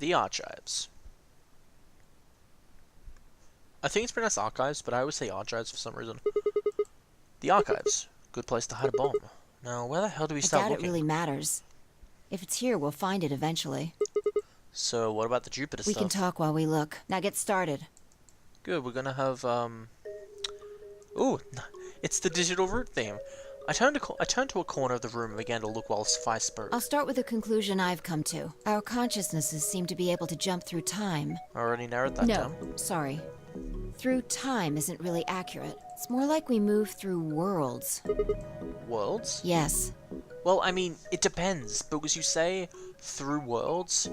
the archives. I think it's pronounced archives, but I always say archives for some reason. The archives. Good place to hide a bomb. Now, where the hell do we start I doubt looking? it really matters. If it's here, we'll find it eventually. So, what about the Jupiter We stuff? can talk while we look. Now get started. Good, we're gonna have, Ooh, it's the digital root theme. I turned to a corner of the room and began to look while Suffice spoke. I'll start with a conclusion I've come to. Our consciousnesses seem to be able to jump through time. I already narrowed that down. No, sorry. Through time isn't really accurate. It's more like we move through worlds. Worlds? Yes. Well, I mean, it depends, because you say through worlds,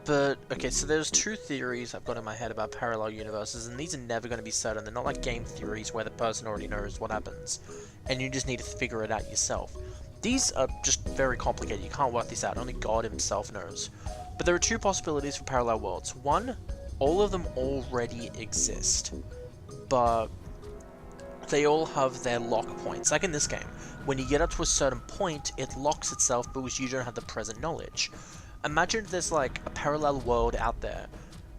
but, okay, so there's two theories I've got in my head about parallel universes, and these are never going to be certain. They're not like game theories where the person already knows what happens, and you just need to figure it out yourself. These are just very complicated. You can't work this out. Only God himself knows. But there are two possibilities for parallel worlds. One, all of them already exist, but they all have their lock points. Like in this game, when you get up to a certain point, it locks itself because you don't have the present knowledge. Imagine there's like a parallel world out there,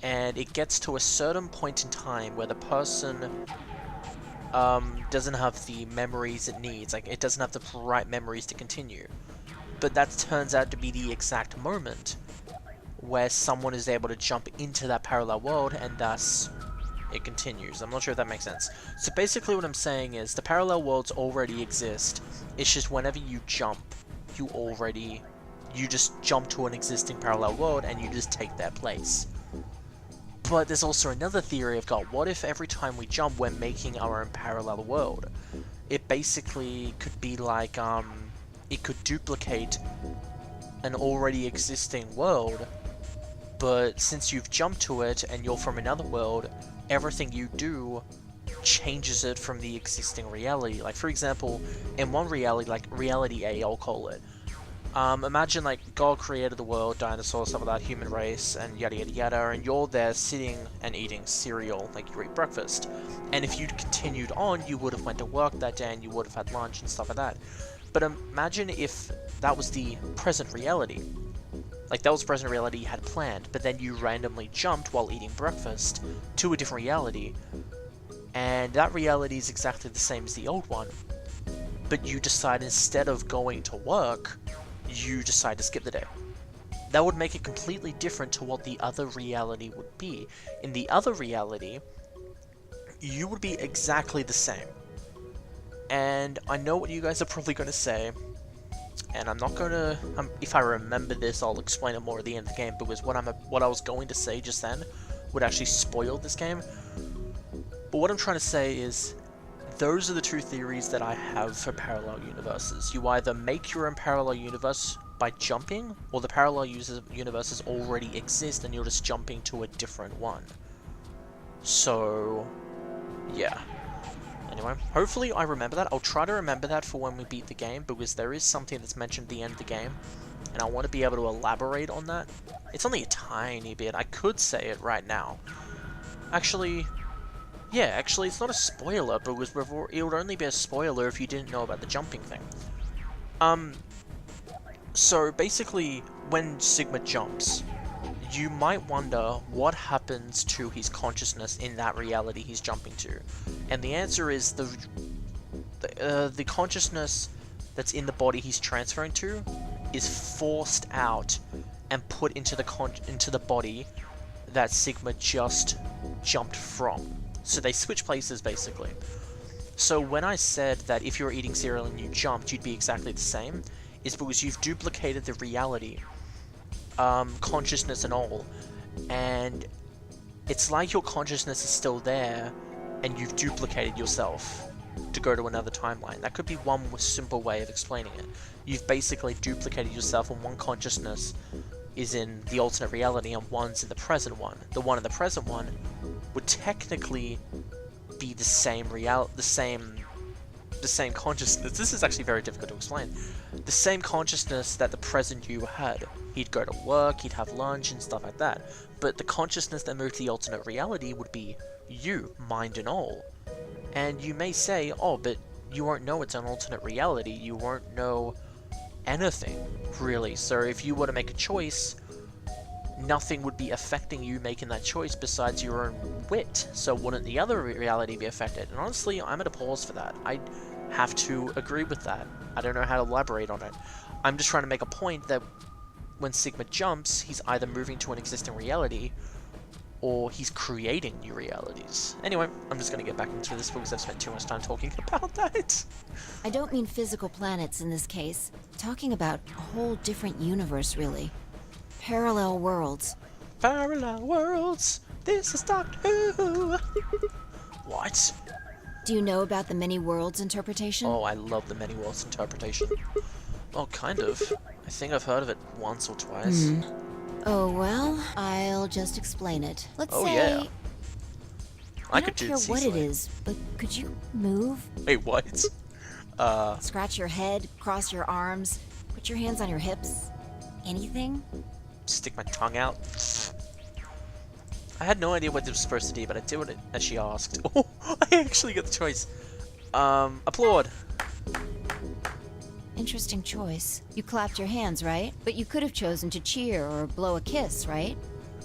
and it gets to a certain point in time where the person doesn't have the memories it needs, like it doesn't have the right memories to continue. But that turns out to be the exact moment where someone is able to jump into that parallel world, and thus it continues. I'm not sure if that makes sense. So basically what I'm saying is the parallel worlds already exist. It's just whenever you jump, you just jump to an existing parallel world and you just take their place. But there's also another theory I've got. What if every time we jump, we're making our own parallel world? It basically could be like, it could duplicate an already existing world, but since you've jumped to it and you're from another world, everything you do changes it from the existing reality. Like, for example, in one reality, like reality A, I'll call it, imagine like God created the world, dinosaurs, stuff like that, human race, and yada yada yada, and you're there sitting and eating cereal, like you eat breakfast. And if you'd continued on, you would have went to work that day and you would have had lunch and stuff like that. But imagine if that was the present reality. Like that was the present reality you had planned, but then you randomly jumped while eating breakfast to a different reality. And that reality is exactly the same as the old one. But you decide instead of going to work, you decide to skip the day. That would make it completely different to what the other reality would be. In the other reality, you would be exactly the same. And I know what you guys are probably going to say, and I'm not going to... if I remember this, I'll explain it more at the end of the game, because what I was going to say just then would actually spoil this game. But what I'm trying to say is, those are the two theories that I have for parallel universes. You either make your own parallel universe by jumping, or the parallel universes already exist and you're just jumping to a different one. So, yeah. Anyway, hopefully I remember that. I'll try to remember that for when we beat the game, because there is something that's mentioned at the end of the game, and I want to be able to elaborate on that. It's only a tiny bit. I could say it right now. Actually... yeah, actually, it's not a spoiler, because it would only be a spoiler if you didn't know about the jumping thing. So basically, when Sigma jumps, you might wonder what happens to his consciousness in that reality he's jumping to. And the answer is the consciousness that's in the body he's transferring to is forced out and put into the body that Sigma just jumped from. So they switch places, basically. So when I said that if you're eating cereal and you jumped, you'd be exactly the same, is because you've duplicated the reality, consciousness and all, and it's like your consciousness is still there, and you've duplicated yourself to go to another timeline. That could be one simple way of explaining it. You've basically duplicated yourself, and one consciousness is in the alternate reality, and one's in the present one. The one in the present one would technically be the same the same consciousness. This is actually very difficult to explain. The same consciousness that the present you had. He'd go to work, he'd have lunch and stuff like that. But the consciousness that moved to the alternate reality would be you, mind and all. And you may say, oh, but you won't know it's an alternate reality. You won't know anything, really. So if you were to make a choice, nothing would be affecting you making that choice besides your own wit. So wouldn't the other reality be affected? And honestly, I'm at a pause for that. I have to agree with that. I don't know how to elaborate on it. I'm just trying to make a point that when Sigma jumps, he's either moving to an existing reality or he's creating new realities. Anyway, I'm just going to get back into this because I've spent too much time talking about that. I don't mean physical planets in this case. Talking about a whole different universe, really. Parallel worlds. Parallel worlds, this is Doctor Who. What? Do you know about the many worlds interpretation? Oh, I love the many worlds interpretation. Well, kind of. I think I've heard of it once or twice. Oh, well, I'll just explain it. Let's Oh, say... yeah. I I could don't do care this what it easily. is, but could you move? Wait, what? Scratch your head, cross your arms, put your hands on your hips. Anything? Stick my tongue out. I had no idea what this was supposed to do, but I did it as she asked. Oh, I actually got the choice. Applaud. Interesting choice. You clapped your hands, right? But you could have chosen to cheer or blow a kiss, right?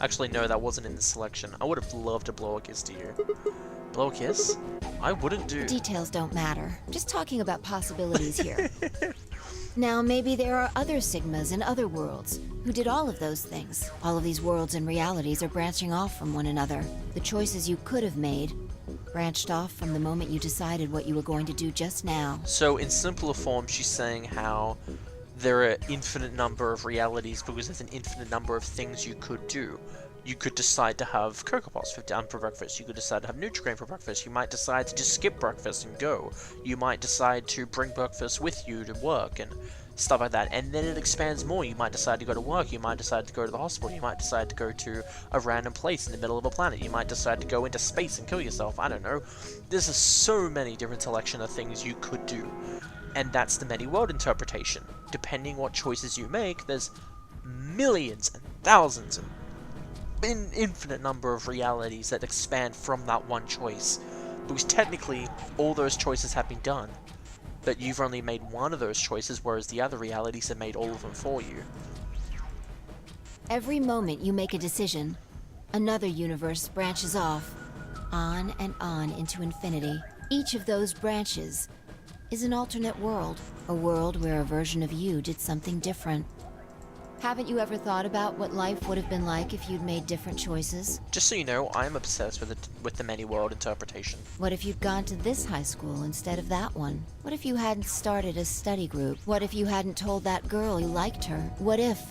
Actually, no, that wasn't in the selection. I would have loved to blow a kiss to you. Blow a kiss? I wouldn't do. Details don't matter. I'm just talking about possibilities here. Now, maybe there are other Sigmas in other worlds who did all of those things. All of these worlds and realities are branching off from one another. The choices you could have made branched off from the moment you decided what you were going to do just now. So, in simpler form, she's saying how there are infinite number of realities because there's an infinite number of things you could do. You could decide to have Cocoa Pops for breakfast. You could decide to have Nutri-Grain for breakfast. You might decide to just skip breakfast and go. You might decide to bring breakfast with you to work and stuff like that. And then it expands more. You might decide to go to work. You might decide to go to the hospital. You might decide to go to a random place in the middle of a planet. You might decide to go into space and kill yourself. I don't know. There's so many different selection of things you could do. And that's the many world interpretation. Depending what choices you make, there's millions and thousands and an infinite number of realities that expand from that one choice. Because technically, all those choices have been done. But you've only made one of those choices, whereas the other realities have made all of them for you. Every moment you make a decision, another universe branches off, on and on into infinity. Each of those branches is an alternate world, a world where a version of you did something different. Haven't you ever thought about what life would have been like if you'd made different choices? Just so you know, I'm obsessed with the many world interpretation. What if you'd gone to this high school instead of that one? What if you hadn't started a study group? What if you hadn't told that girl you liked her? What if?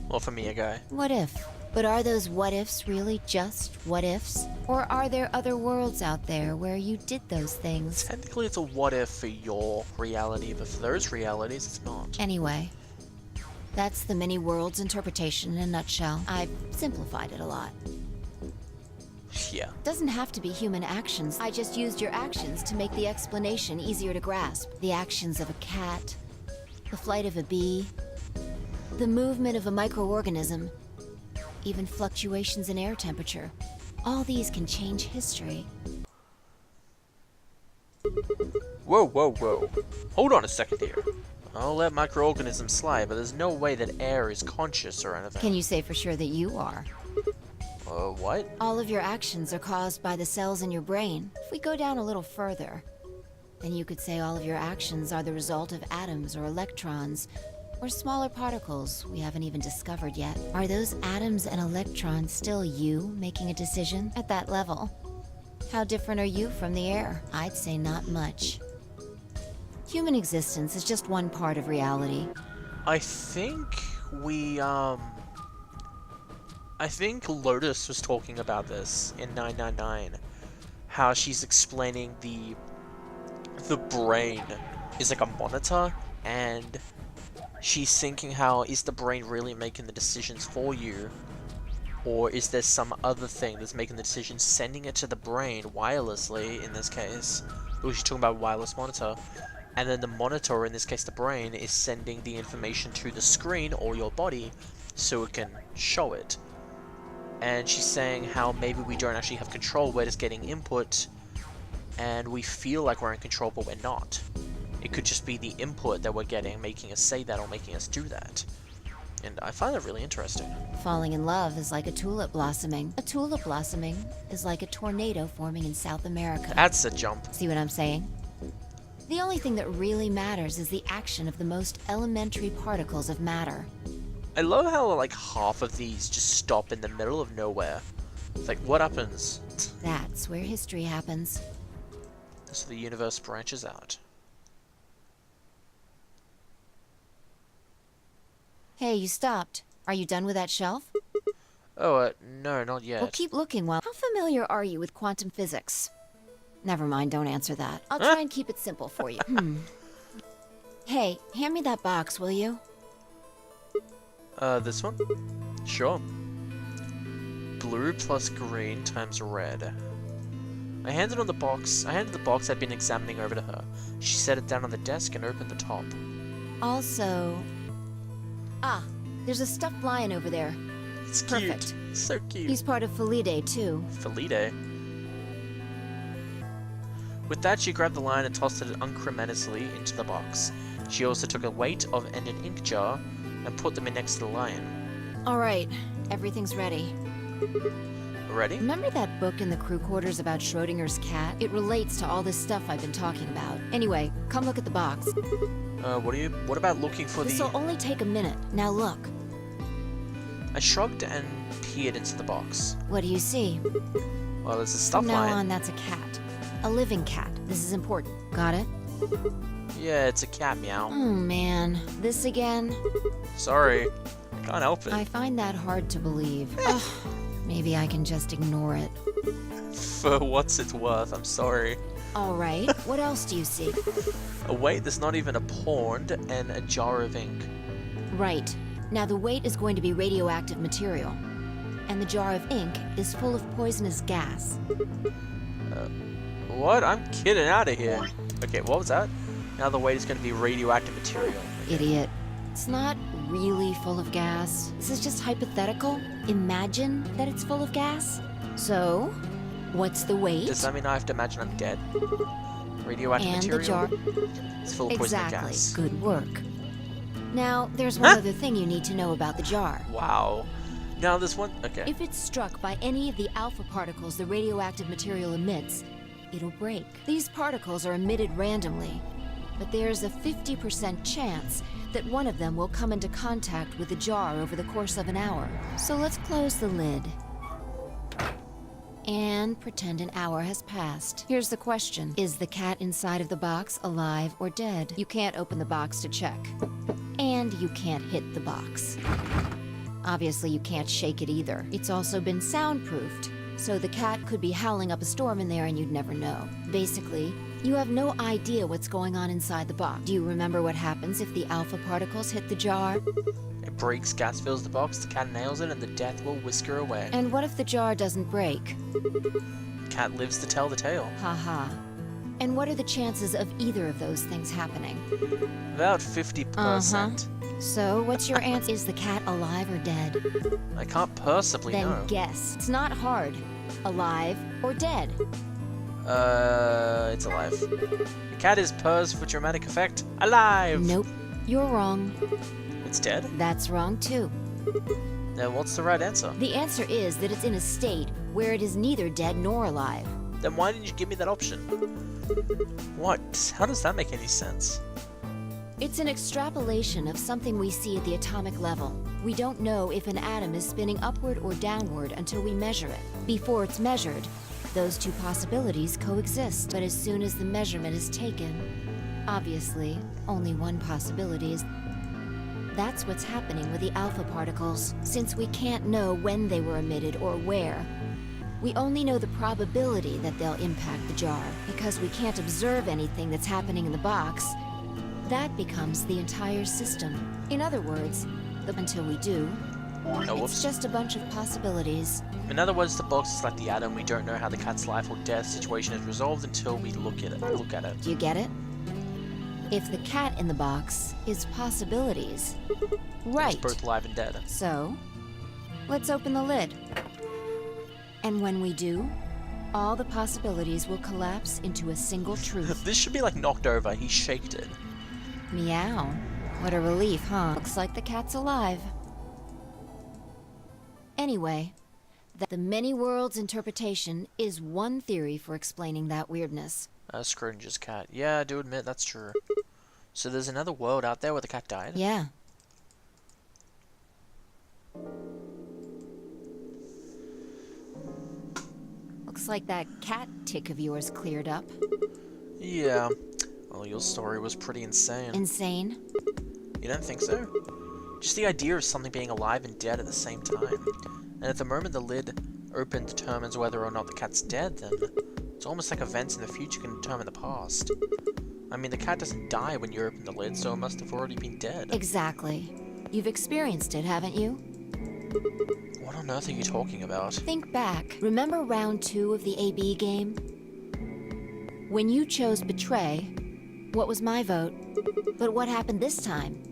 Well, for me, a guy. What if? But are those what ifs really just what ifs? Or are there other worlds out there where you did those things? Technically, it's a what if for your reality, but for those realities, it's not. Anyway, that's the many worlds interpretation in a nutshell. I've simplified it a lot. Yeah. Doesn't have to be human actions. I just used your actions to make the explanation easier to grasp. The actions of a cat, the flight of a bee, the movement of a microorganism, even fluctuations in air temperature. All these can change history. Whoa, whoa, whoa. Hold on a second here. I'll let microorganisms slide, but there's no way that air is conscious or anything. Can you say for sure that you are? What? All of your actions are caused by the cells in your brain. If we go down a little further, then you could say all of your actions are the result of atoms or electrons, or smaller particles we haven't even discovered yet. Are those atoms and electrons still you making a decision at that level? How different are you from the air? I'd say not much. Human existence is just one part of reality. I think I think Lotus was talking about this in 999. How she's explaining the brain is like a monitor, and she's thinking how, is the brain really making the decisions for you? Or is there some other thing that's making the decision, sending it to the brain wirelessly, in this case? Because she's talking about wireless monitor. And then the monitor, in this case the brain, is sending the information to the screen or your body so it can show it. And she's saying how maybe we don't actually have control, we're just getting input, and we feel like we're in control, but we're not. It could just be the input that we're getting making us say that or making us do that. and I find that really interesting. Falling in love is like a tulip blossoming. A tulip blossoming is like a tornado forming in South America. That's a jump. See what I'm saying? The only thing that really matters is the action of the most elementary particles of matter. I love how, like, half of these just stop in the middle of nowhere. It's like, what happens? That's where history happens. So the universe branches out. Hey, you stopped. Are you done with that shelf? Oh, no, not yet. Well, keep looking while... How familiar are you with quantum physics? Never mind, don't answer that. I'll try and keep it simple for you. Hey, hand me that box, will you? This one? Sure. Blue plus green times red. I handed the box I'd been examining over to her. She set it down on the desk and opened the top. Also... Ah, there's a stuffed lion over there. It's Perfect. cute. So cute. He's part of Felidae, too. Felidae. With that, she grabbed the lion and tossed it unceremoniously into the box. She also took a weight and an ink jar and put them in next to the lion. All right, everything's ready. Ready? Remember that book in the crew quarters about Schrodinger's cat? It relates to all this stuff I've been talking about. Anyway, come look at the box. What about looking for This'll only take a minute. Now look. I shrugged and peered into the box. What do you see? Well, there's a stuffed From now lion. on, that's a cat. A living cat. This is important. Got it? Yeah, it's a cat, meow. Oh, man. This again? Sorry. Can't help it. I find that hard to believe. Ugh, maybe I can just ignore it. For what's it's worth, I'm sorry. All right. What else do you see? Oh wait, there's not even a pond and a jar of ink. Right. Now the weight is going to be radioactive material. And the jar of ink is full of poisonous gas. What? I'm kidding out of here. Okay, what was that? Now the weight is going to be radioactive material. Idiot. It's not really full of gas. This is just hypothetical. Imagine that it's full of gas. So, what's the weight? Does that mean I have to imagine I'm dead? Radioactive And material? the jar. It's full of poisonous Exactly. gas. Good work. Now, there's one other thing you need to know about the jar. Wow. Now there's one... Okay. If it's struck by any of the alpha particles the radioactive material emits, it'll break. These particles are emitted randomly, but there's a 50% chance that one of them will come into contact with the jar over the course of an hour. So let's close the lid. And pretend an hour has passed. Here's the question. Is the cat inside of the box alive or dead? You can't open the box to check. And you can't hit the box. Obviously, you can't shake it either. It's also been soundproofed, so the cat could be howling up a storm in there and you'd never know. Basically, you have no idea what's going on inside the box. Do you remember what happens if the alpha particles hit the jar? It breaks, gas fills the box, the cat nails it, and the death will whisk her away. And what if the jar doesn't break? Cat lives to tell the tale. Haha. And what are the chances of either of those things happening? About 50%. So, what's your answer? Is the cat alive or dead? I can't possibly Then know. guess. It's not hard. Alive or dead? It's alive. The cat is purrs for dramatic effect. Alive! Nope. You're wrong. It's dead? That's wrong too. Then what's the right answer? The answer is that it's in a state where it is neither dead nor alive. Then why didn't you give me that option? What? How does that make any sense? It's an extrapolation of something we see at the atomic level. We don't know if an atom is spinning upward or downward until we measure it. Before it's measured, those two possibilities coexist. But as soon as the measurement is taken, obviously, only one possibility is... That's what's happening with the alpha particles. Since we can't know when they were emitted or where, we only know the probability that they'll impact the jar. Because we can't observe anything that's happening in the box, that becomes the entire system. In other words, until we do, it's just a bunch of possibilities. In other words, the box is like the atom. We don't know how the cat's life or death situation is resolved until we look at it. Do you get it? If the cat in the box is possibilities, right? It's both alive and dead. So, let's open the lid. And when we do, all the possibilities will collapse into a single truth. This should be like knocked over. He shaked it. Meow. What a relief, huh? Looks like the cat's alive. Anyway, the many worlds interpretation is one theory for explaining that weirdness. Scrooge's cat. Yeah, I do admit that's true. So there's another world out there where the cat died? Yeah. Looks like that cat tick of yours cleared up. Yeah. Well, your story was pretty insane. Insane? You don't think so? Just the idea of something being alive and dead at the same time. And at the moment the lid open determines whether or not the cat's dead, then it's almost like events in the future can determine the past. I mean, the cat doesn't die when you open the lid, so it must have already been dead. Exactly. You've experienced it, haven't you? What on earth are you talking about? Think back. Remember round 2 of the AB game? When you chose Betray, what was my vote? But what happened this time?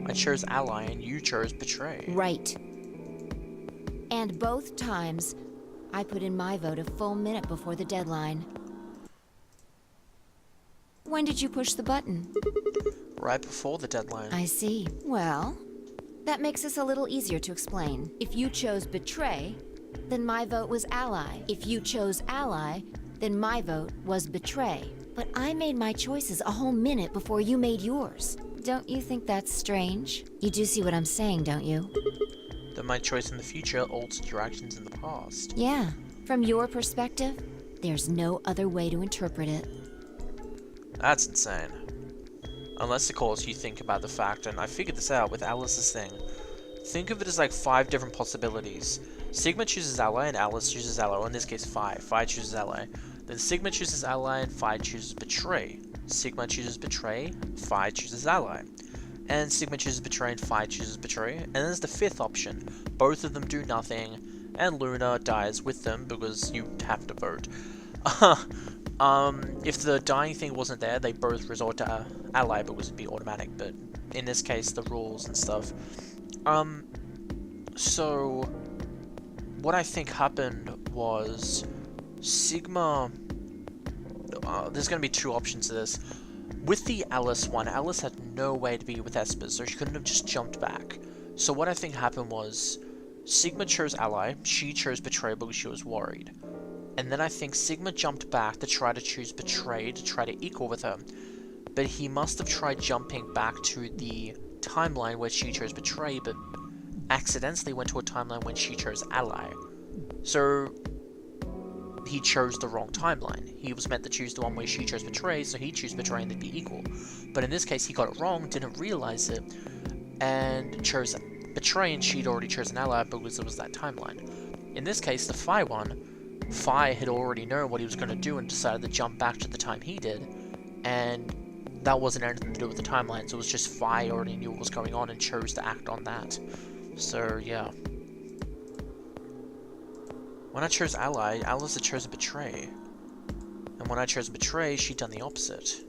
I chose Ally and you chose Betray. Right. And both times, I put in my vote a full minute before the deadline. When did you push the button? Right before the deadline. I see. Well, that makes this a little easier to explain. If you chose Betray, then my vote was Ally. If you chose Ally, then my vote was Betray. But I made my choices a whole minute before you made yours. Don't you think that's strange? You do see what I'm saying, don't you? That my choice in the future altered your actions in the past. Yeah. From your perspective, there's no other way to interpret it. That's insane. Unless, of course, you think about the fact, and I figured this out with Alice's thing. Think of it as like 5 different possibilities. Sigma chooses Ally and Alice chooses Ally, or in this case 5. 5 chooses Ally. Then Sigma chooses Ally and 5 chooses Betray. Sigma chooses Betray, 5 chooses Ally. And Sigma chooses Betray and 5 chooses Betray. And then there's the 5th option. Both of them do nothing, and Luna dies with them because you have to vote. If the dying thing wasn't there, they both resort to Ally because it'd be automatic, but in this case, the rules and stuff. So what I think happened was Sigma... there's going to be 2 options to this. With the Alice one, Alice had no way to be with Esper, so she couldn't have just jumped back. So what I think happened was Sigma chose Ally, she chose Betray because she was worried. And then I think Sigma jumped back to try to choose Betray to try to equal with her. But he must have tried jumping back to the timeline where she chose Betray, but accidentally went to a timeline when she chose Ally. So he chose the wrong timeline. He was meant to choose the one where she chose Betray, so he chose Betray and they'd be equal. But in this case, he got it wrong, didn't realize it, and chose Betray, and she'd already chosen Ally because it was that timeline. In this case, the Phi one, Phi had already known what he was going to do and decided to jump back to the time he did, and that wasn't anything to do with the timeline, so it was just Phi already knew what was going on and chose to act on that. So, yeah. When I chose Ally, Alice had chosen Betray. And when I chose Betray, she'd done the opposite.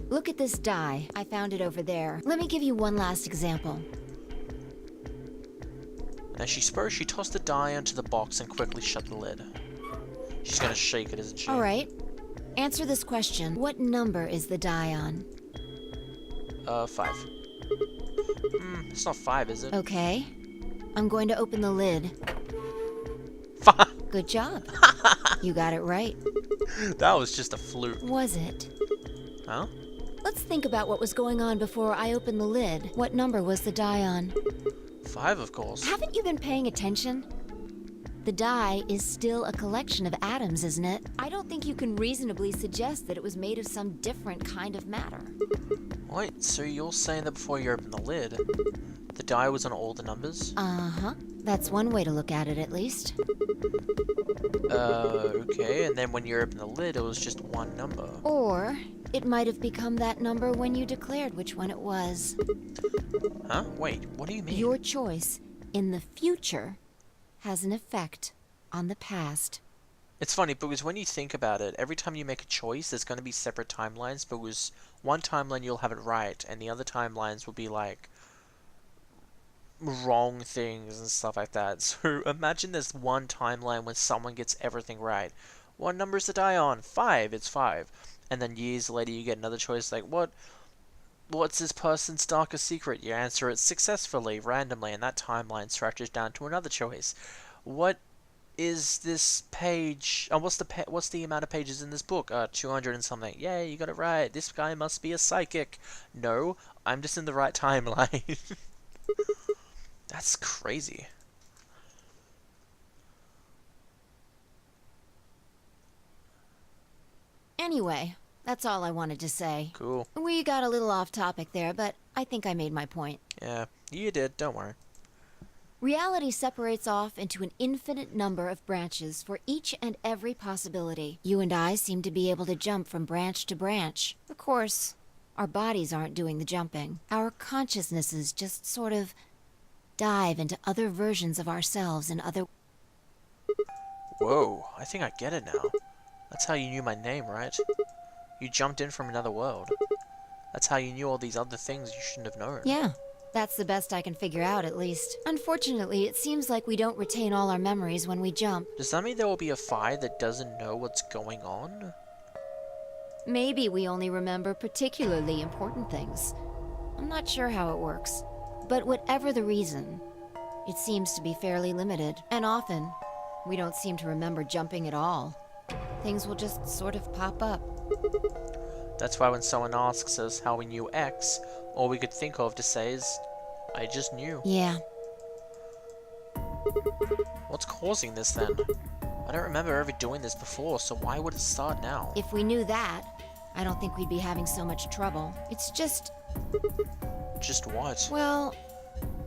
Look at this die. I found it over there. Let me give you one last example. And as she spoke, she tossed the die onto the box and quickly shut the lid. She's gonna shake it, isn't she? Alright. Answer this question. What number is the die on? 5. It's not 5, is it? Okay. I'm going to open the lid. 5! Good job. You got it right. That was just a fluke. Was it? Huh? Let's think about what was going on before I opened the lid. What number was the die on? 5, of course. Haven't you been paying attention? The die is still a collection of atoms, isn't it? I don't think you can reasonably suggest that it was made of some different kind of matter. Wait, so you're saying that before you opened the lid, the die was on all the numbers? Uh-huh. That's one way to look at it, at least. Okay, and then when you opened the lid, it was just one number. Or it might have become that number when you declared which one it was. Huh? Wait, what do you mean? Your choice in the future has an effect on the past. It's funny, because when you think about it, every time you make a choice, there's going to be separate timelines, because one timeline you'll have it right, and the other timelines will be like wrong things and stuff like that. So imagine there's one timeline when someone gets everything right. What number's the die on? 5, it's 5. And then years later you get another choice like, what? what's this person's darkest secret? You answer it successfully, randomly, and that timeline stretches down to another choice. What is this page? What's the amount of pages in this book? 200 and something. Yay, you got it right. This guy must be a psychic. No, I'm just in the right timeline. That's crazy. Anyway, that's all I wanted to say. Cool. We got a little off topic there, but I think I made my point. Yeah, you did. Don't worry. Reality separates off into an infinite number of branches for each and every possibility. You and I seem to be able to jump from branch to branch. Of course, our bodies aren't doing the jumping. Our consciousnesses just sort of dive into other versions of ourselves and other... Whoa, I think I get it now. That's how you knew my name, right? You jumped in from another world. That's how you knew all these other things you shouldn't have known. Yeah. That's the best I can figure out, at least. Unfortunately, it seems like we don't retain all our memories when we jump. Does that mean there will be a Phi that doesn't know what's going on? Maybe we only remember particularly important things. I'm not sure how it works. But whatever the reason, it seems to be fairly limited. And often, we don't seem to remember jumping at all. Things will just sort of pop up. That's why when someone asks us how we knew X, all we could think of to say is, I just knew. Yeah. What's causing this then? I don't remember ever doing this before, so why would it start now? If we knew that, I don't think we'd be having so much trouble. It's just... Just what? Well,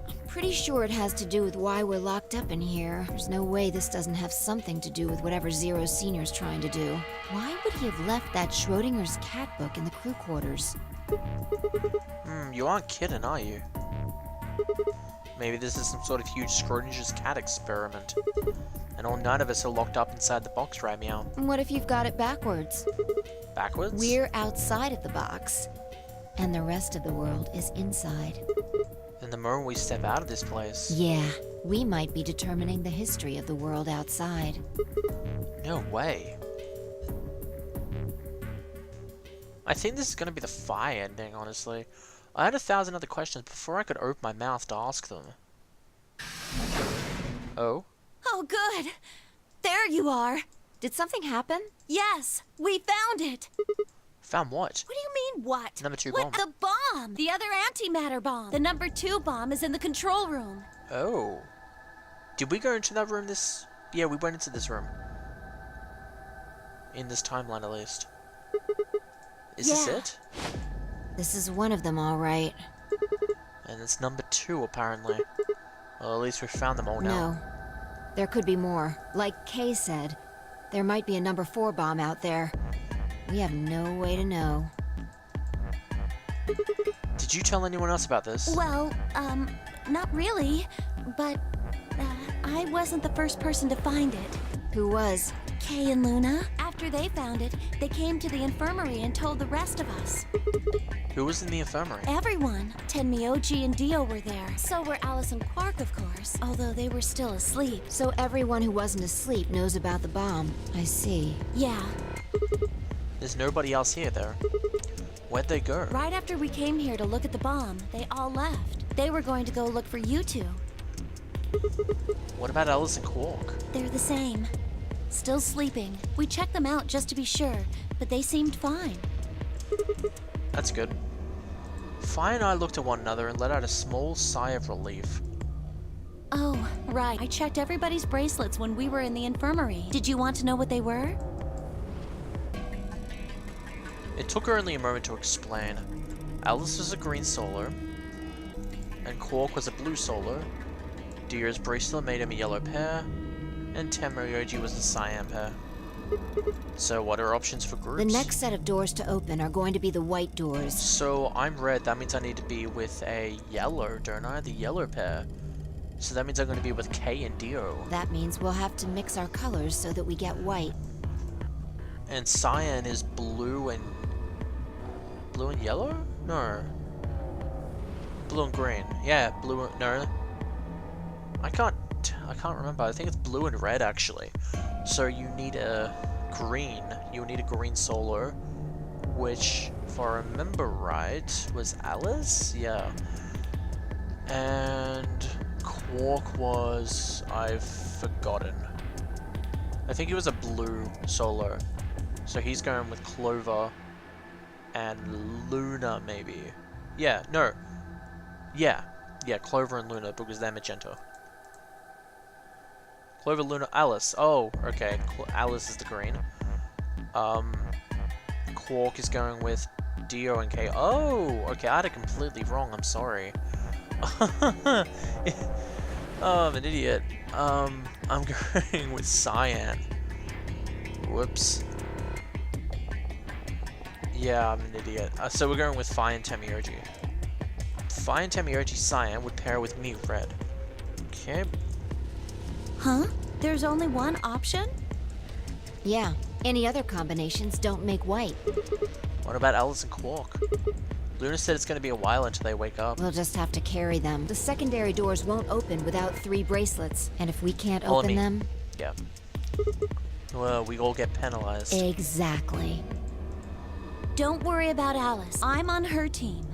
I'm pretty sure it has to do with why we're locked up in here. There's no way this doesn't have something to do with whatever Zero Senior's trying to do. Why would he have left that Schrodinger's cat book in the crew quarters? You aren't kidding, are you? Maybe this is some sort of huge Schrodinger's cat experiment. And all 9 of us are locked up inside the box right now. What if you've got it backwards? Backwards? We're outside of the box, and the rest of the world is inside. And the moment we step out of this place... Yeah, we might be determining the history of the world outside. No way. I think this is going to be the Phi ending, honestly. I had 1,000 other questions before I could open my mouth to ask them. Oh? Oh, good. There you are! Did something happen? Yes, we found it. Found what? What do you mean, what? Number 2 What? bomb. The bomb! The other antimatter bomb. The number 2 bomb is in the control room. Oh. Did we go into that room this... Yeah, we went into this room. In this timeline, at least. Is this Yeah. it? This is one of them, all right. And it's number 2, apparently. Well, at least we found them all now. No. There could be more. Like Kay said, there might be a number 4 bomb out there. We have no way to know. Did you tell anyone else about this? Well, not really. But, I wasn't the first person to find it. Who was? Kay and Luna. After they found it, they came to the infirmary and told the rest of us. Who was in the infirmary? Everyone. Tenmi, OG, and Dio were there. So were Alice and Quark, of course. Although they were still asleep. So everyone who wasn't asleep knows about the bomb. I see. Yeah. There's nobody else here, though. Where'd they go? Right after we came here to look at the bomb, they all left. They were going to go look for you two. What about Alice and Quark? They're the same. Still sleeping. We checked them out just to be sure, but they seemed fine. That's good. Phi and I looked at one another and let out a small sigh of relief. Oh, right. I checked everybody's bracelets when we were in the infirmary. Did you want to know what they were? It took her only a moment to explain. Alice was a green solar, and Quark was a blue solar. Dio's bracelet made him a yellow pair, and Tenmyoji was a cyan pair. So what are options for groups? The next set of doors to open are going to be the white doors. So I'm red, that means I need to be with a yellow, don't I? The yellow pair. So that means I'm going to be with Kay and Dio. That means we'll have to mix our colors so that we get white. And cyan is blue and... Blue and yellow? No. Blue and green. Yeah, blue and... No. I can't remember. I think it's blue and red, actually. So you need a green. You need a green solar. which, if I remember right, was Alice? Yeah. And Quark was... I've forgotten. I think he was a blue solo. So he's going with Clover and Luna, maybe. Yeah, no. Yeah, Clover and Luna, because they're magenta. Clover, Luna, Alice. Oh, okay. Alice is the green. Quark is going with Dio and K. Oh, okay. I had it completely wrong. I'm sorry. Oh, I'm an idiot. I'm going with Cyan. Whoops. Yeah, I'm an idiot. So we're going with Fi and Temioji. Fi and Temioji Cyan would pair with me, Red. Okay. Huh? There's only one option? Yeah, any other combinations don't make white. What about Alice and Quark? Luna said it's going to be a while until they wake up. We'll just have to carry them. The secondary doors won't open without 3 bracelets, and if we can't Follow open me. them... Yeah. Well, we all get penalized. Exactly. Don't worry about Alice. I'm on her team.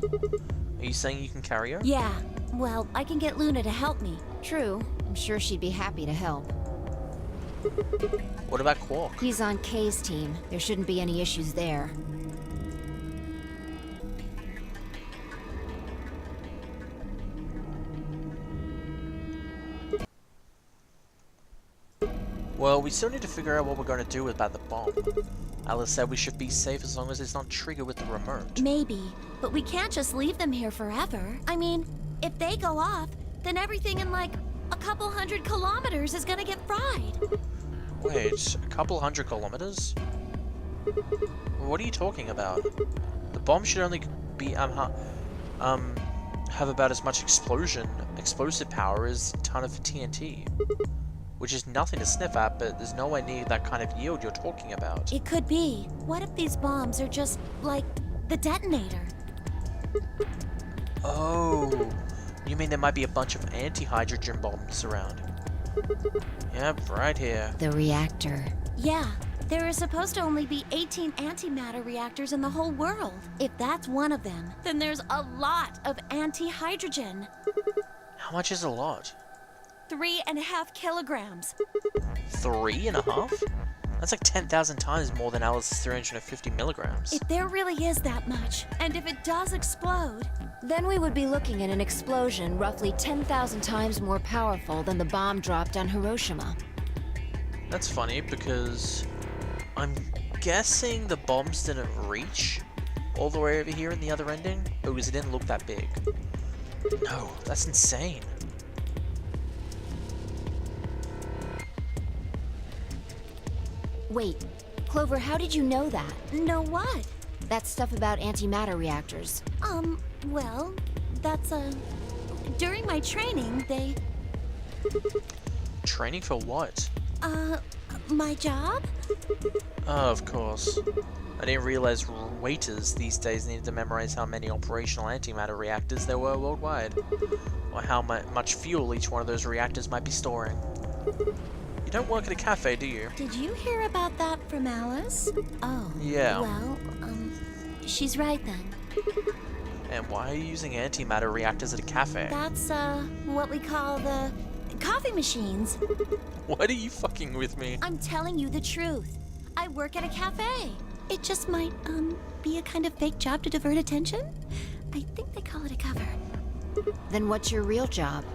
Are you saying you can carry her? Yeah. Well, I can get Luna to help me. True. I'm sure she'd be happy to help. What about Quark? He's on Kay's team. There shouldn't be any issues there. Well, we still need to figure out what we're going to do about the bomb. Alice said we should be safe as long as it's not triggered with the remote. Maybe, but we can't just leave them here forever. I mean, if they go off, then everything in like a couple 100 kilometers is gonna get fried. Wait, a couple 100 kilometers? What are you talking about? The bomb should only be, have about as much explosive power as a ton of TNT. Which is nothing to sniff at, but there's nowhere near that kind of yield you're talking about. It could be. What if these bombs are just like the detonator? Oh, you mean there might be a bunch of anti-hydrogen bombs around? Yep, right here. The reactor. Yeah, there are supposed to only be 18 antimatter reactors in the whole world. If that's one of them, then there's a lot of anti-hydrogen. How much is a lot? 3.5 kilograms. 3.5? That's like 10,000 times more than Alice's 350 milligrams. If there really is that much, and if it does explode... Then we would be looking at an explosion roughly 10,000 times more powerful than the bomb dropped on Hiroshima. That's funny because I'm guessing the bombs didn't reach all the way over here in the other ending because it didn't look that big. No, that's insane. Wait, Clover, how did you know that? Know what? That stuff about antimatter reactors. Well, that's, during my training, they... Training for what? My job? Oh, of course. I didn't realize waiters these days needed to memorize how many operational antimatter reactors there were worldwide, or how much fuel each one of those reactors might be storing. You don't work at a cafe, do you? Did you hear about that from Alice? Oh. Yeah. Well, she's right then. And why are you using antimatter reactors at a cafe? That's, what we call the coffee machines. What are you fucking with me? I'm telling you the truth. I work at a cafe. It just might, be a kind of fake job to divert attention. I think they call it a cover. Then what's your real job?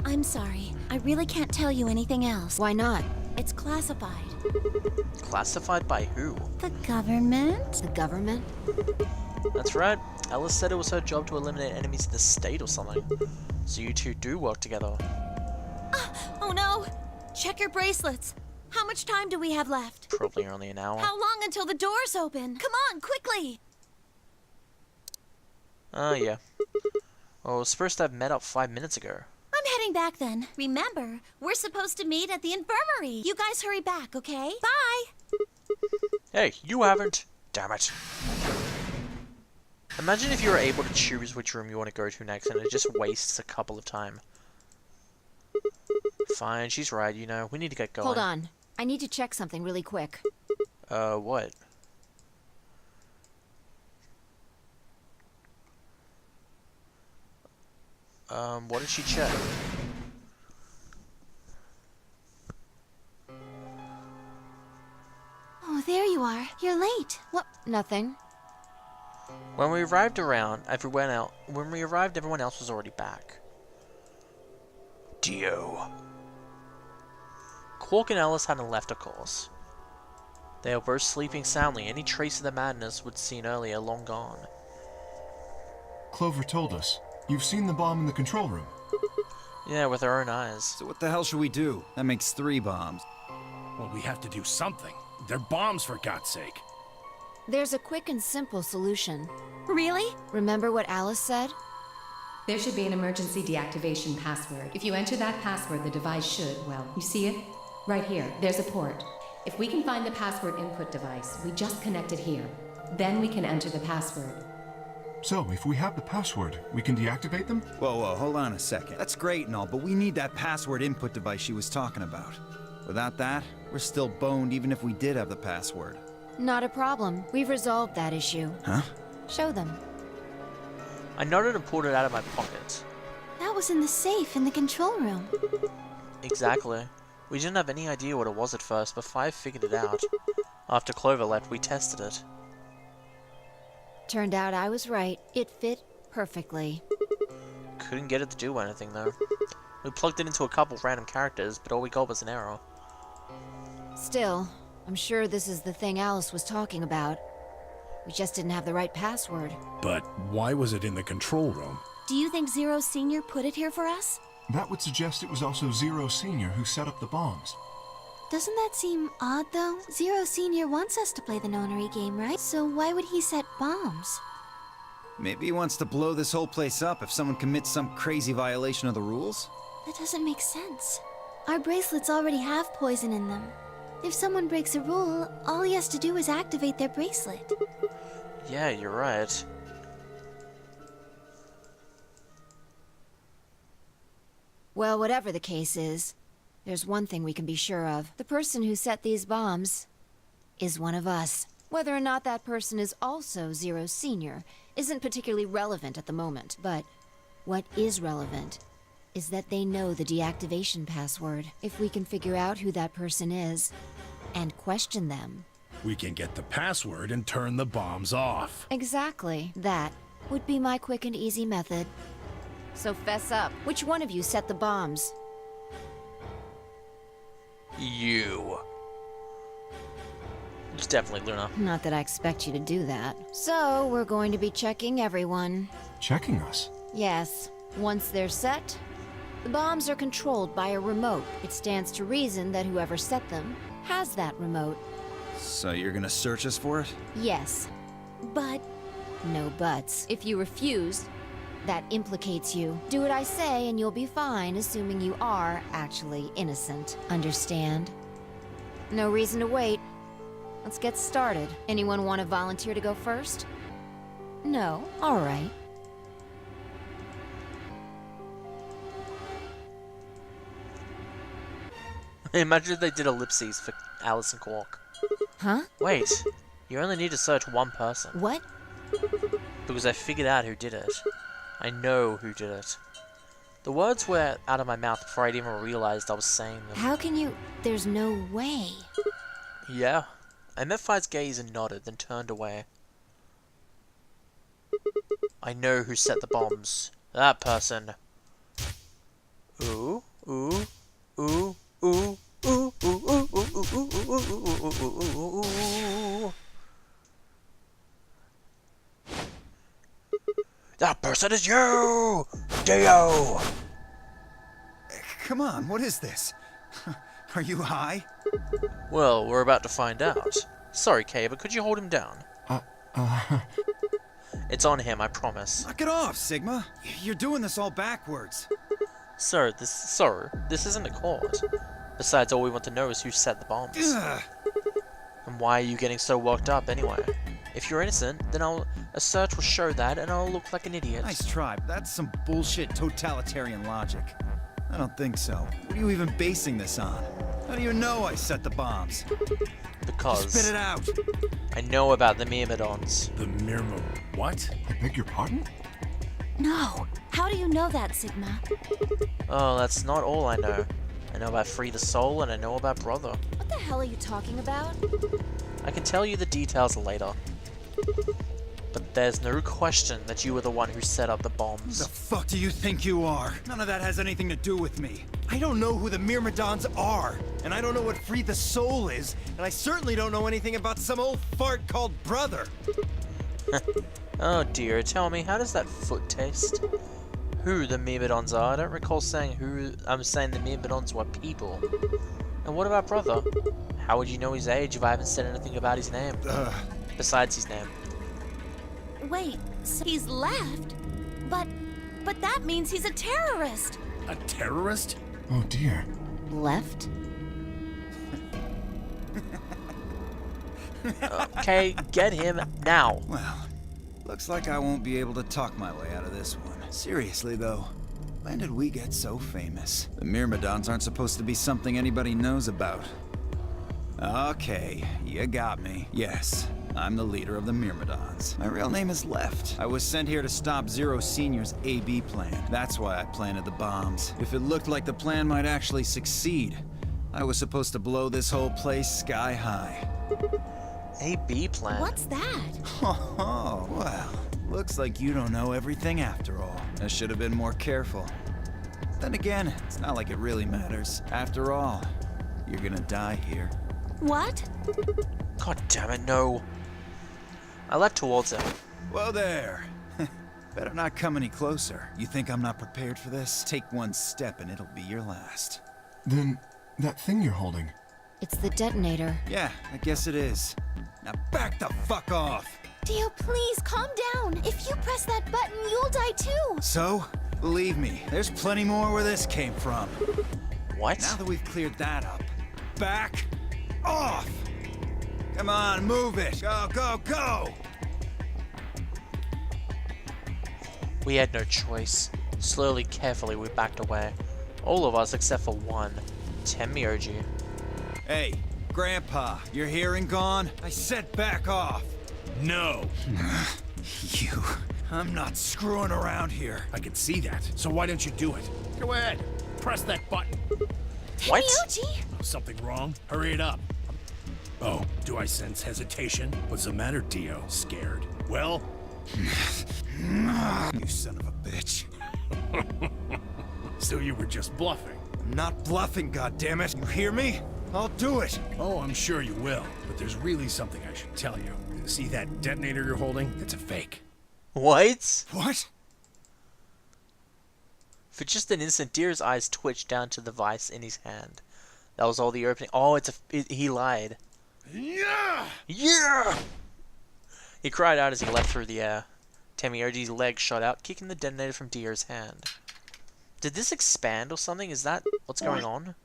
I'm sorry. I really can't tell you anything else. Why not? It's classified. Classified by who? The government? The government? That's right. Alice said it was her job to eliminate enemies in the state or something. So you two do work together. Oh no! Check your bracelets. How much time do we have left? Probably only an hour. How long until the doors open? Come on, quickly! Yeah. Well, we're supposed to have met up 5 minutes ago. I'm heading back then. Remember, we're supposed to meet at the infirmary. You guys hurry back, okay? Bye! Hey, you haven't. Damn it. Imagine if you were able to choose which room you want to go to next and it just wastes a couple of time. Fine, she's right, you know, we need to get going. Hold on. I need to check something really quick. What? What did she check? Oh, there you are. You're late. What? Nothing. When we arrived, everyone else was already back. Dio. Quark and Alice hadn't left, of course. They were both sleeping soundly. Any trace of the madness we'd seen earlier long gone. Clover told us. You've seen the bomb in the control room. Yeah, with our own eyes. So what the hell should we do? That makes 3 bombs. Well, we have to do something. They're bombs, for God's sake. There's a quick and simple solution. Really? Remember what Alice said? There should be an emergency deactivation password. If you enter that password, the device should, well, you see it? Right here, there's a port. If we can find the password input device, we just connect it here. Then we can enter the password. So, if we have the password, we can deactivate them? Whoa, hold on a second. That's great and all, but we need that password input device she was talking about. Without that, we're still boned even if we did have the password. Not a problem. We've resolved that issue. Huh? Show them. I nodded and pulled it out of my pocket. That was in the safe in the control room. Exactly. We didn't have any idea what it was at first, but Five figured it out. After Clover left, we tested it. Turned out I was right. It fit perfectly. Couldn't get it to do anything, though. We plugged it into a couple random characters, but all we got was an error. Still, I'm sure this is the thing Alice was talking about. We just didn't have the right password. But why was it in the control room? Do you think Zero Senior put it here for us? That would suggest it was also Zero Senior who set up the bombs. Doesn't that seem odd, though? Zero Senior wants us to play the Nonary game, right? So why would he set bombs? Maybe he wants to blow this whole place up if someone commits some crazy violation of the rules? That doesn't make sense. Our bracelets already have poison in them. If someone breaks a rule, all he has to do is activate their bracelet. Yeah, you're right. Well, whatever the case is, there's one thing we can be sure of. The person who set these bombs is one of us. Whether or not that person is also Zero Senior isn't particularly relevant at the moment, but what is relevant is that they know the deactivation password. If we can figure out who that person is and question them. We can get the password and turn the bombs off. Exactly. That would be my quick and easy method. So fess up. Which one of you set the bombs? You. It's definitely Luna. Not that I expect you to do that. So, we're going to be checking everyone. Checking us. Yes. Once they're set, the bombs are controlled by a remote. It stands to reason that whoever set them has that remote. So you're gonna search us for it? Yes. But No buts. If you refuse, that implicates you. Do what I say and you'll be fine, assuming you are actually innocent. Understand? No reason to wait. Let's get started. Anyone want to volunteer to go first? No? All right. Imagine if they did ellipses for Alice and Quark. Huh? Wait, you only need to search one person. What? Because I figured out who did it. I know who did it. The words were out of my mouth before I'd even realized I was saying them. How can you... There's no way. Yeah. I met Five's gaze and nodded, then turned away. I know who set the bombs. That person. Ooh, ooh, ooh, ooh, ooh, ooh, ooh, ooh, ooh, ooh. That person is you! Dio! Come on, what is this? Are you high? Well, we're about to find out. Sorry, Kay, but could you hold him down? It's on him, I promise. Knock it off, Sigma. You're doing this all backwards. Sir, this isn't a court. Besides, all we want to know is who set the bombs. Ugh. And why are you getting so worked up anyway? If you're innocent, then a search will show that and I'll look like an idiot. Nice try, but that's some bullshit totalitarian logic. I don't think so. What are you even basing this on? How do you know I set the bombs? Because Spit it out! I know about the Myrmidons. The Mirmo... what? I beg your pardon? no, How do you know that, Sigma? Oh, that's not all I know. I know about Free the Soul, and I know about Brother. What the hell are you talking about? I can tell you the details later. But there's no question that you were the one who set up the bombs. The fuck do you think you are? None of that has anything to do with me. I don't know who the Myrmidons are, and I don't know what Free the Soul is, and I certainly don't know anything about some old fart called Brother. Oh dear, tell me, how does that foot taste? Who the Myrmidons are? I don't recall saying who. I'm saying the Myrmidons were people. And what about Brother? How would you know his age if I haven't said anything about his name? Besides his name. Wait, so he's left? But that means he's a terrorist. A terrorist? Oh dear. Left? Okay, get him now. Well, looks like I won't be able to talk my way out of this one. Seriously, though, when did we get so famous? The Myrmidons aren't supposed to be something anybody knows about. Okay, you got me. Yes, I'm the leader of the Myrmidons. My real name is Left. I was sent here to stop Zero Senior's AB plan. That's why I planted the bombs. If it looked like the plan might actually succeed, I was supposed to blow this whole place sky high. AB plan? What's that? Oh, well, looks like you don't know everything after all. I should have been more careful. Then again, it's not like it really matters. After all, you're gonna die here. What? God damn it, no. I leapt towards him. Whoa there. Better not come any closer. You think I'm not prepared for this? Take one step and it'll be your last. Then, that thing you're holding. It's the detonator. Yeah, I guess it is. Now back the fuck off! Dio, please calm down. If you press that button, you'll die too. So, believe me, there's plenty more where this came from. What? Now that we've cleared that up, back off! Come on, move it! Go, go, go! We had no choice. Slowly, carefully, we backed away. All of us except for one. Temioji. Hey, Grandpa, you're here and gone? I said back off! No. You... I'm not screwing around here. I can see that. So why don't you do it? Go ahead. Press that button. What? Temioji? Something wrong? Hurry it up. Oh, do I sense hesitation? What's the matter, Dio? Scared? Well? You son of a bitch. So you were just bluffing? I'm not bluffing, goddammit. You hear me? I'll do it. Oh, I'm sure you will. But there's really something I should tell you. See that detonator you're holding? It's a fake. What? What? For just an instant, Deer's eyes twitched down to the vice in his hand. That was all the opening. Oh, he lied. Yeah! Yeah! He cried out as he leapt through the air. Temioji's leg shot out, kicking the detonator from Deer's hand. Did this expand or something? Is that what's going on?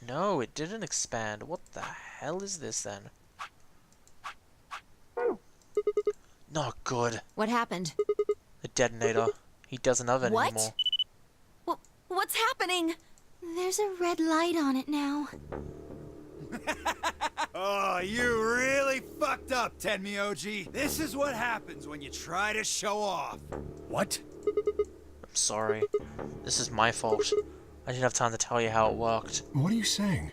No, it didn't expand. What the hell is this then? Not good. What happened? The detonator. He doesn't have it What? anymore. What's happening? There's a red light on it now. Oh, you really fucked up, Tenmyoji. This is what happens when you try to show off. What? I'm sorry. This is my fault. I didn't have time to tell you how it worked. What are you saying?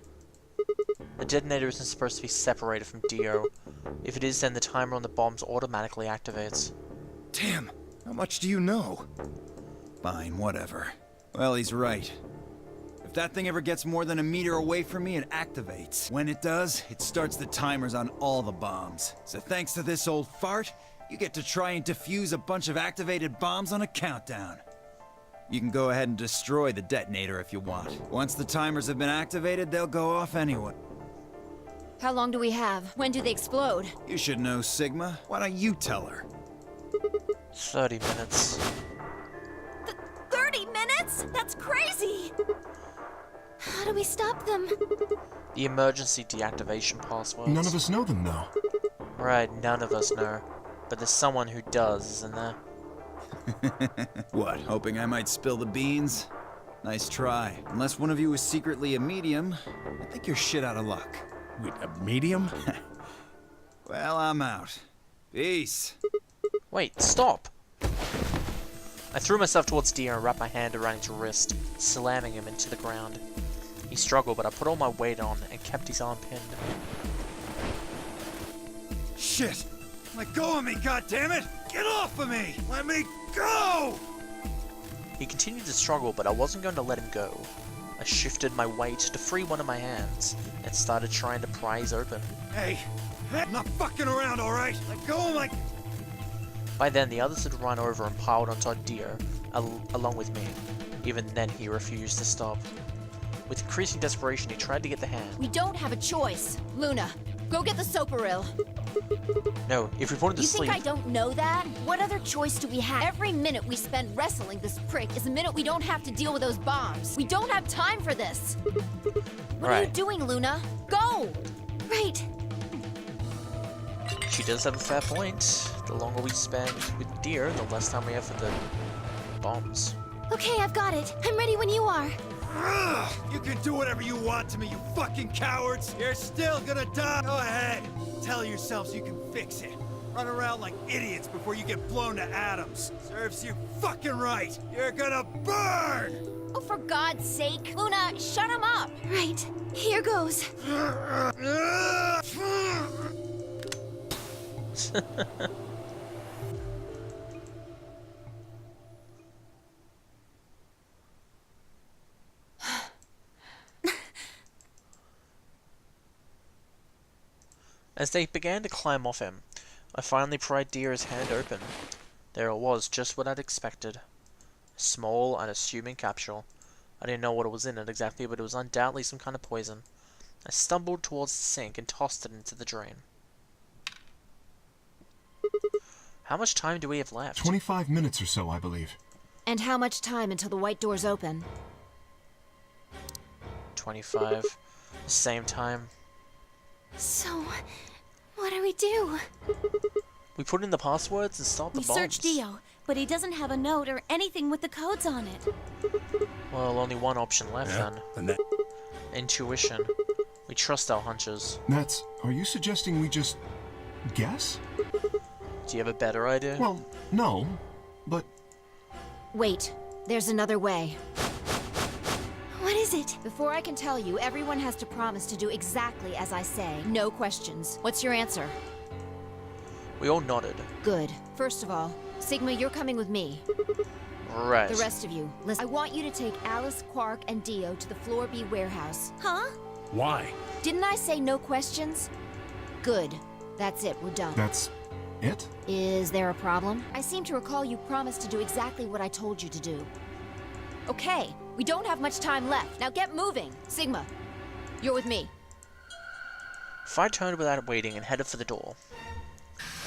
The detonator isn't supposed to be separated from Dio. If it is, then the timer on the bombs automatically activates. Damn, how much do you know? Fine, whatever. Well, he's right. If that thing ever gets more than a meter away from me, it activates. When it does, it starts the timers on all the bombs. So thanks to this old fart, you get to try and defuse a bunch of activated bombs on a countdown. You can go ahead and destroy the detonator if you want. Once the timers have been activated, they'll go off anyway. How long do we have? When do they explode? You should know, Sigma. Why don't you tell her? 30 minutes. 30 minutes? That's crazy! How do we stop them? The emergency deactivation passwords. None of us know them, though. Right, none of us know. But there's someone who does, isn't there? What, hoping I might spill the beans? Nice try. Unless one of you is secretly a medium, I think you're shit out of luck. Wait, a medium? Well, I'm out. Peace. Wait, stop! I threw myself towards Deer and wrapped my hand around his wrist, slamming him into the ground. He struggled, but I put all my weight on and kept his arm pinned. Shit! Let go of me, goddammit! Get off of me! Let me go! He continued to struggle, but I wasn't going to let him go. I shifted my weight to free one of my hands and started trying to pry open. Hey, I'm not fucking around, alright? Let go of my... By then, the others had run over and piled on top of Deer, along with me. Even then, he refused to stop. With increasing desperation, he tried to get the hand. We don't have a choice. Luna, go get the soparil. No, if we put him to You sleep... think I don't know that? What other choice do we have? Every minute we spend wrestling this prick is a minute we don't have to deal with those bombs. We don't have time for this. What are you doing, Luna? Go! Right. She does have a fair point. The longer we spend with Deer, the less time we have for the bombs. Okay, I've got it. I'm ready when you are. You can do whatever you want to me, you fucking cowards! You're still gonna die! Go ahead! Tell yourselves you can fix it. Run around like idiots before you get blown to atoms. Serves you fucking right! You're gonna burn! Oh, for God's sake. Luna, shut him up. Right. Here goes. As they began to climb off him, I finally pried Deer's hand open. There it was, just what I'd expected. A small, unassuming capsule. I didn't know what was in it exactly, but it was undoubtedly some kind of poison. I stumbled towards the sink and tossed it into the drain. How much time do we have left? 25 minutes or so, I believe. And how much time until the white doors open? 25. The same time. So, what do we do? We put in the passwords and start the We bombs. searched Dio, but he doesn't have a note or anything with the codes on it. Well, only one option left then. And that... Intuition. We trust our hunches. That's... Are you suggesting we just... guess? Do you have a better idea? Well, no. But... Wait, there's another way. What is it? Before I can tell you, everyone has to promise to do exactly as I say. No questions. What's your answer? We all nodded. Good. First of all, Sigma, you're coming with me. Right. The rest of you, listen. I want you to take Alice, Quark, and Dio to the Floor B warehouse. Huh? Why? Didn't I say no questions? Good. That's it. We're done. That's... it? Is there a problem? I seem to recall you promised to do exactly what I told you to do. Okay, we don't have much time left. Now get moving. Sigma, you're with me. Fi turned without waiting and headed for the door.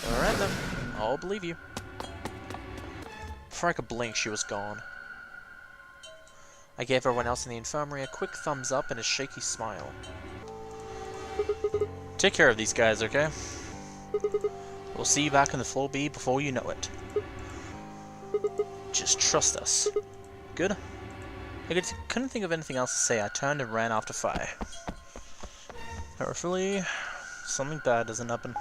Alright then, I'll believe you. Before I could blink, she was gone. I gave everyone else in the infirmary a quick thumbs up and a shaky smile. Take care of these guys, okay? We'll see you back in the floor B before you know it. Just trust us. Good? I couldn't think of anything else to say. I turned and ran after Fi. Hopefully, something bad doesn't happen.